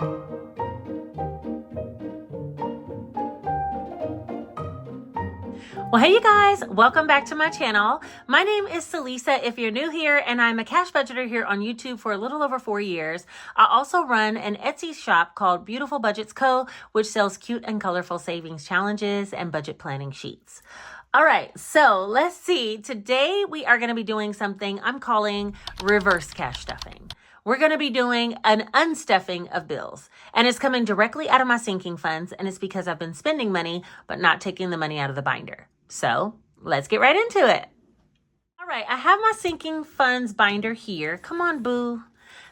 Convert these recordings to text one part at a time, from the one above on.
Well, hey you guys, welcome back to my channel. My name is Celisa if you're new here, and I'm a cash budgeter here on YouTube for a little over 4 years. I also run an Etsy shop called Beautiful Budgets Co., which sells cute and colorful savings challenges and budget planning sheets. All right, so let's see. Today we are going to be doing something I'm calling reverse cash stuffing. We're going to be doing an unstuffing of bills, and it's coming directly out of my sinking funds, and it's because I've been spending money but not taking the money out of the binder. So let's get right into it. All right, I have my sinking funds binder here. Come on, boo.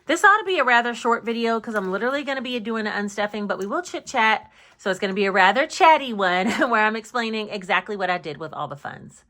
This ought to be a rather short video because I'm literally going to be doing an unstuffing, but we will chit chat. So it's going to be a rather chatty one where I'm explaining exactly what I did with all the funds.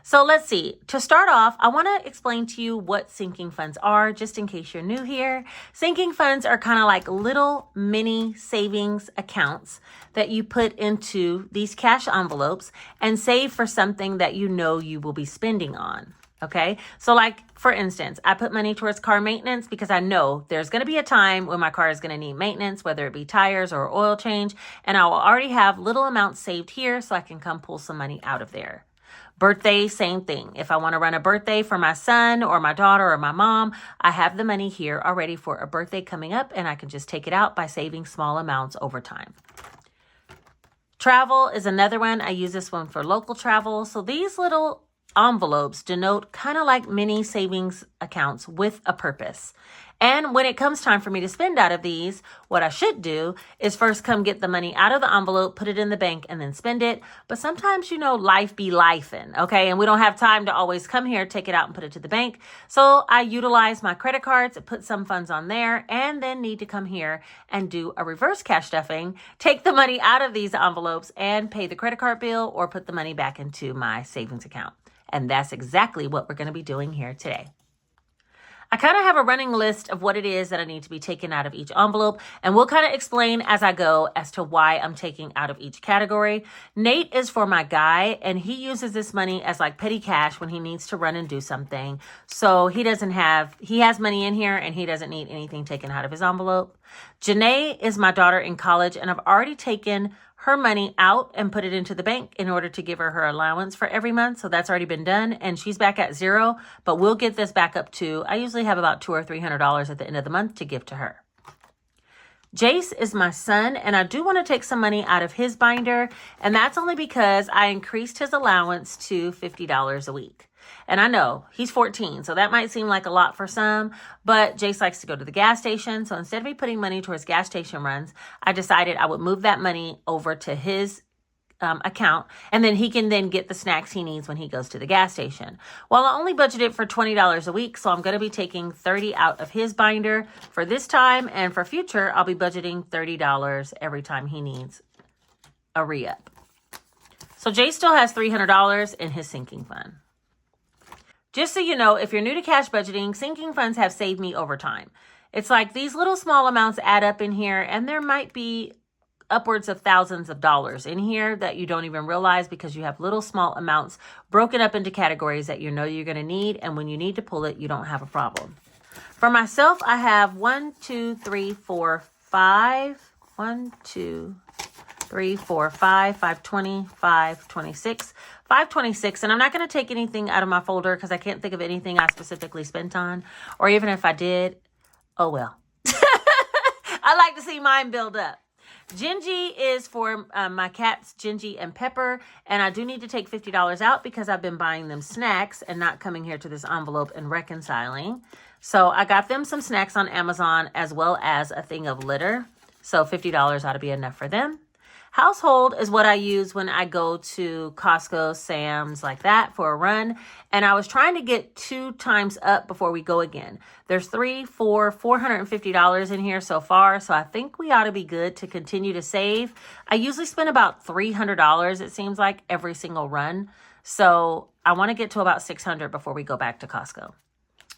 So let's see. To start off, I want to explain to you what sinking funds are, just in case you're new here. Sinking funds are kind of like little mini savings accounts that you put into these cash envelopes and save for something that you know you will be spending on. Okay, so like for instance, I put money towards car maintenance because I know there's going to be a time when my car is going to need maintenance, whether it be tires or oil change, and I will already have little amounts saved here so I can come pull some money out of there. Birthday, same thing. If I want to run a birthday for my son or my daughter or my mom, I have the money here already for a birthday coming up, and I can just take it out by saving small amounts over time. Travel is another one. I use this one for local travel. So these little envelopes denote kind of like mini savings accounts with a purpose. And when it comes time for me to spend out of these, what I should do is first come get the money out of the envelope, put it in the bank, and then spend it. But sometimes, you know, life be lifing, okay? And we don't have time to always come here, take it out, and put it to the bank. So I utilize my credit cards, put some funds on there, and then need to come here and do a reverse cash stuffing, take the money out of these envelopes, and pay the credit card bill or put the money back into my savings account. And that's exactly what we're going to be doing here today. I kind of have a running list of what it is that I need to be taken out of each envelope, and we'll kind of explain as I go as to why I'm taking out of each category. Nate is for my guy, and he uses this money as like petty cash when he needs to run and do something. So he has money in here and he doesn't need anything taken out of his envelope. Janae is my daughter in college, and I've already taken her money out and put it into the bank in order to give her her allowance for every month. So that's already been done, and she's back at zero, but we'll get this back up to, I usually have about $200 or $300 at the end of the month to give to her. Jace is my son, and I do want to take some money out of his binder, and that's only because I increased his allowance to $50 a week. And I know he's 14, so that might seem like a lot for some, but Jace likes to go to the gas station. So instead of me putting money towards gas station runs, I decided I would move that money over to his account, and then he can then get the snacks he needs when he goes to the gas station. Well, I only budgeted for $20 a week, so I'm going to be taking $30 out of his binder for this time, and for future, I'll be budgeting $30 every time he needs a re-up. So Jace still has $300 in his sinking fund. Just so you know, if you're new to cash budgeting, sinking funds have saved me over time. It's like these little small amounts add up in here, and there might be upwards of thousands of dollars in here that you don't even realize because you have little small amounts broken up into categories that you know you're going to need, and when you need to pull it, you don't have a problem. For myself, I have 5 520, 526, 526, and I'm not going to take anything out of my folder because I can't think of anything I specifically spent on, or even if I did, oh well. I like to see mine build up. Gingy is for my cats, Gingy and Pepper, and I do need to take $50 out because I've been buying them snacks and not coming here to this envelope and reconciling. So I got them some snacks on Amazon as well as a thing of litter. So $50 ought to be enough for them. Household is what I use when I go to Costco, Sam's, like that for a run. And I was trying to get 2 times up before we go again. There's $450 in here so far. So I think we ought to be good to continue to save. I usually spend about $300, it seems like, every single run. So I want to get to about $600 before we go back to Costco.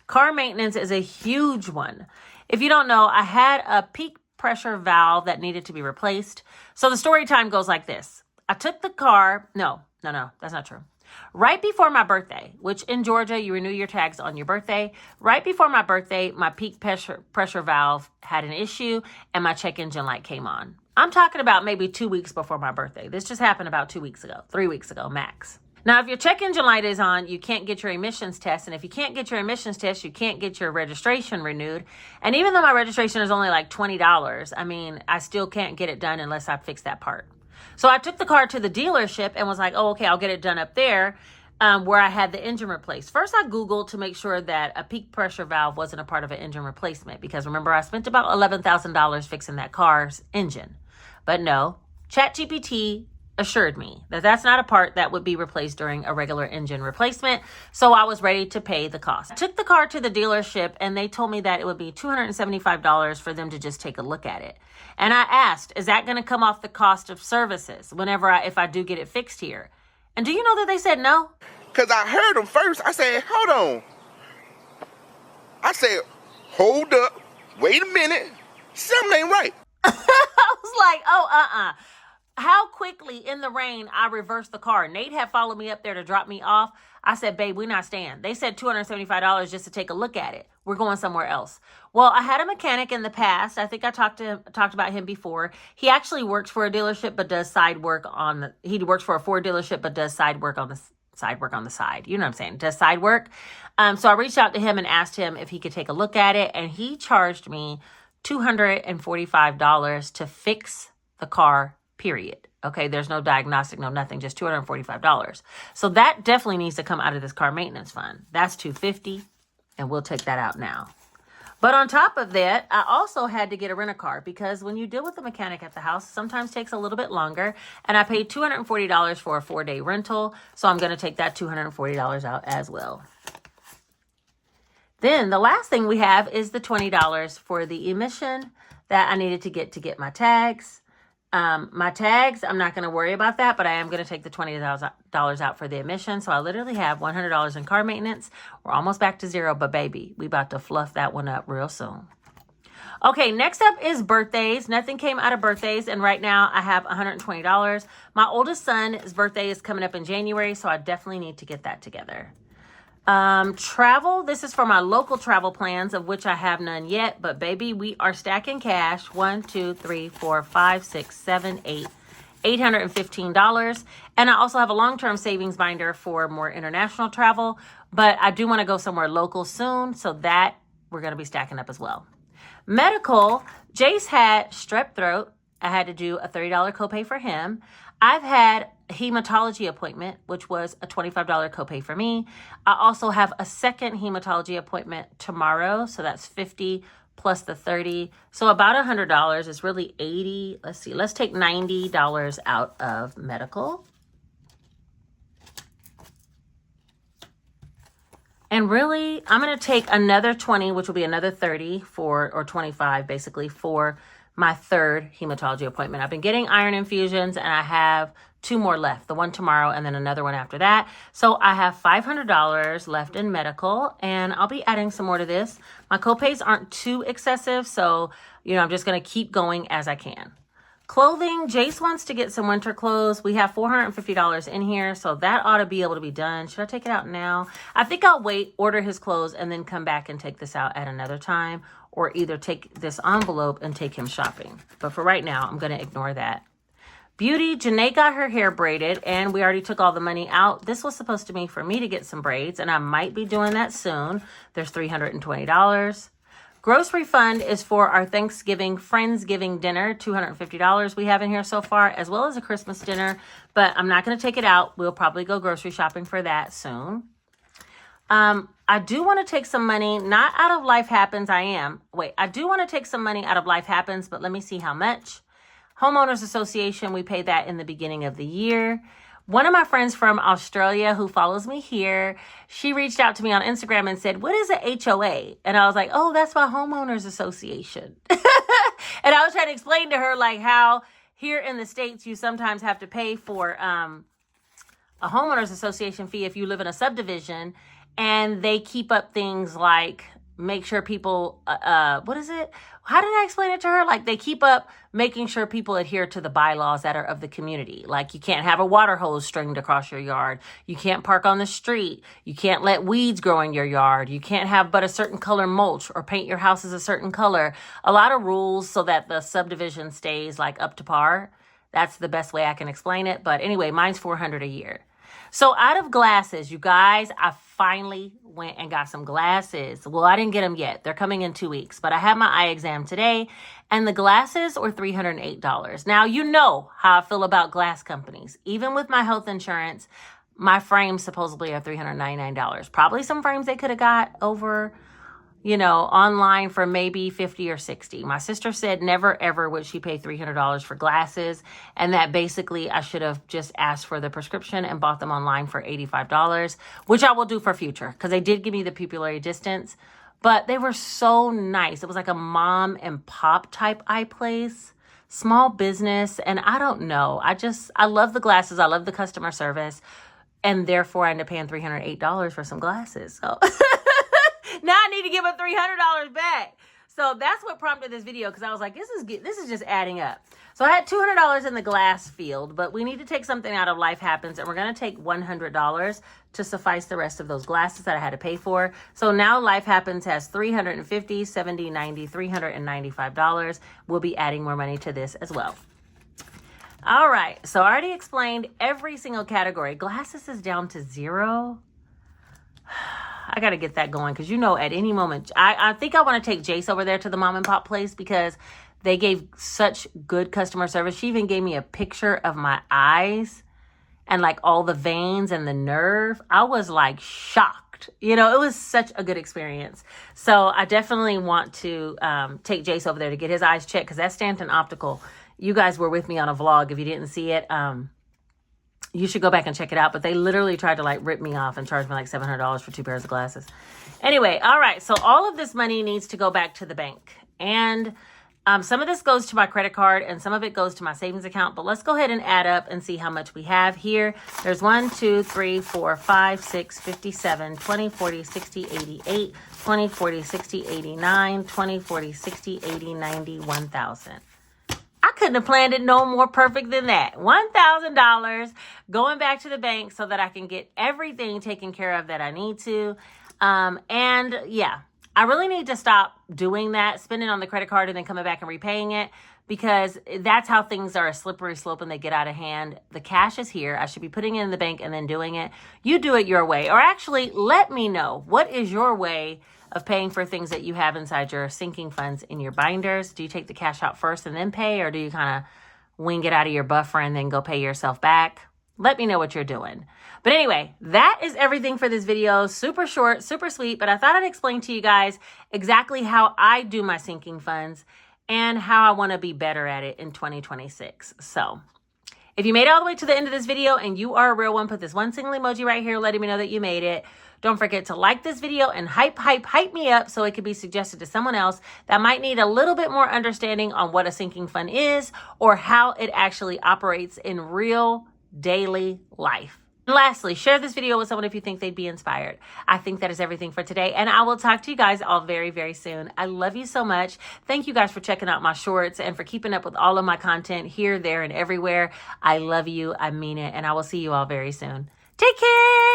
Car maintenance is a huge one. If you don't know, I had a peak pressure valve that needed to be replaced. So the story time goes like this. I took the car. No, that's not true. Right before my birthday, which in Georgia, you renew your tags on your birthday. Right before my birthday, my peak pressure valve had an issue and my check engine light came on. I'm talking about maybe 2 weeks before my birthday. This just happened about 2 weeks ago, 3 weeks ago, max. Now, if your check engine light is on, you can't get your emissions test. And if you can't get your emissions test, you can't get your registration renewed. And even though my registration is only like $20, I mean, I still can't get it done unless I fix that part. So I took the car to the dealership and was like, oh, okay, I'll get it done up there where I had the engine replaced. First, I Googled to make sure that a peak pressure valve wasn't a part of an engine replacement because remember, I spent about $11,000 fixing that car's engine. But no, ChatGPT assured me that that's not a part that would be replaced during a regular engine replacement. So I was ready to pay the cost. I took the car to the dealership and they told me that it would be $275 for them to just take a look at it. And I asked, is that going to come off the cost of services if I do get it fixed here? And do you know that they said no? Because I heard them first. I said, hold on. I said, hold up. Wait a minute. Something ain't right. I was like, oh, how quickly in the rain I reversed the car. Nate had followed me up there to drop me off. I said, babe, we're not staying. They said $275 just to take a look at it. We're going somewhere else. Well, I had a mechanic in the past. I think I talked about him before. He actually works for a dealership, but does side work he works for a Ford dealership, but does side work on the side. You know what I'm saying? Does side work. So I reached out to him and asked him if he could take a look at it. And he charged me $245 to fix the car, period. Okay, there's no diagnostic, no nothing, just $245. So that definitely needs to come out of this car maintenance fund. That's $250, and we'll take that out now. But on top of that, I also had to get a rent-a-car because when you deal with a mechanic at the house, sometimes takes a little bit longer. And I paid $240 for a 4-day rental, so I'm going to take that $240 out as well. Then the last thing we have is the $20 for the emission that I needed to get my tags. My tags, I'm not going to worry about that, but I am going to take the $20 out for the emission. So I literally have $100 in car maintenance. We're almost back to zero, but baby, we about to fluff that one up real soon. Okay, next up is birthdays. Nothing came out of birthdays, and right now I have $120. My oldest son's birthday is coming up in January, so I definitely need to get that together. Travel, this is for my local travel plans, of which I have none yet, but baby, we are stacking cash. 1, 2, 3, 4, 5, 6, 7, 8, $815. And I also have a long-term savings binder for more international travel, but I do want to go somewhere local soon, so that we're going to be stacking up as well. Medical, Jace had strep throat. I had to do a $30 copay for him. I've had a hematology appointment, which was a $25 copay for me. I also have a second hematology appointment tomorrow, so that's $50 plus the $30. So about $100 is really $80. Let's see, let's take $90 out of medical. And really, I'm going to take another 20, which will be another 30 or 25 basically for my third hematology appointment. I've been getting iron infusions and I have 2 more left, the one tomorrow and then another one after that. So I have $500 left in medical and I'll be adding some more to this. My copays aren't too excessive, so I'm just going to keep going as I can. Clothing, Jace wants to get some winter clothes. We have $450 in here, so that ought to be able to be done. Should I take it out now? I think I'll wait, order his clothes, and then come back and take this out at another time, or either take this envelope and take him shopping. But for right now, I'm going to ignore that. Beauty, Janae got her hair braided, and we already took all the money out. This was supposed to be for me to get some braids, and I might be doing that soon. There's $320. Grocery fund is for our Thanksgiving Friendsgiving dinner, $250 we have in here so far, as well as a Christmas dinner, but I'm not going to take it out. We'll probably go grocery shopping for that soon. I do want to take some money, not out of Life Happens, I do want to take some money out of Life Happens, but let me see how much. Homeowners Association, we pay that in the beginning of the year. One of my friends from Australia who follows me here, she reached out to me on Instagram and said, what is a HOA? And I was like, oh, that's my homeowners association. And I was trying to explain to her like how here in the States, you sometimes have to pay for a homeowners association fee if you live in a subdivision, and they keep up things like make sure people, what is it? How did I explain it to her? Like they keep up making sure people adhere to the bylaws that are of the community. Like you can't have a water hose stringed across your yard. You can't park on the street. You can't let weeds grow in your yard. You can't have but a certain color mulch or paint your house as a certain color. A lot of rules so that the subdivision stays like up to par. That's the best way I can explain it. But anyway, mine's $400 a year. So out of glasses, you guys, I finally went and got some glasses. Well, I didn't get them yet. They're coming in 2 weeks, but I had my eye exam today and the glasses were $308. Now, you know how I feel about glass companies. Even with my health insurance, my frames supposedly are $399. Probably some frames they could have got over, online for maybe 50 or 60. My sister said never ever would she pay $300 for glasses, and that basically I should have just asked for the prescription and bought them online for $85, which I will do for future because they did give me the pupillary distance, but they were so nice. It was like a mom and pop type eye place, small business, and I don't know. I love the glasses. I love the customer service, and therefore I ended up paying $308 for some glasses. So now I need to give them $300 back. So that's what prompted this video, because I was like, this is just adding up. So I had $200 in the glass field, but we need to take something out of Life Happens, and we're going to take $100 to suffice the rest of those glasses that I had to pay for. So now Life Happens has $350, $70, $90, $395. We'll be adding more money to this as well. All right, so I already explained every single category. Glasses is down to 0. I got to get that going because, at any moment, I think I want to take Jace over there to the mom and pop place because they gave such good customer service. She even gave me a picture of my eyes and like all the veins and the nerve. I was like shocked. It was such a good experience. So I definitely want to take Jace over there to get his eyes checked because that's Stanton Optical. You guys were with me on a vlog. If you didn't see it, you should go back and check it out. But they literally tried to like rip me off and charge me like $700 for 2 pairs of glasses. Anyway, all right. So all of this money needs to go back to the bank. And some of this goes to my credit card and some of it goes to my savings account. But let's go ahead and add up and see how much we have here. There's 1, 2, 3, 4, 5, 6, 57, 20, 40, 60, 88, 20, 40, 60, 89, 20, 40, 60, 80, 90, 1,000. I couldn't have planned it no more perfect than that. $1,000 going back to the bank so that I can get everything taken care of that I need to. And yeah, I really need to stop doing that, spending on the credit card and then coming back and repaying it, because that's how things are a slippery slope and they get out of hand. The cash is here. I should be putting it in the bank and then doing it. You do it your way. Or actually, let me know, what is your way of paying for things that you have inside your sinking funds in your binders? Do you take the cash out first and then pay, or do you kind of wing it out of your buffer and then go pay yourself back? Let me know what you're doing. But anyway, that is everything for this video. Super short, super sweet, but I thought I'd explain to you guys exactly how I do my sinking funds and how I want to be better at it in 2026. So if you made it all the way to the end of this video and you are a real one, put this one single emoji right here letting me know that you made it. Don't forget to like this video and hype me up so it can be suggested to someone else that might need a little bit more understanding on what a sinking fund is or how it actually operates in real daily life. And lastly, share this video with someone if you think they'd be inspired. I think that is everything for today, and I will talk to you guys all very, very soon. I love you so much. Thank you guys for checking out my shorts and for keeping up with all of my content here, there, and everywhere. I love you. I mean it, and I will see you all very soon. Take care.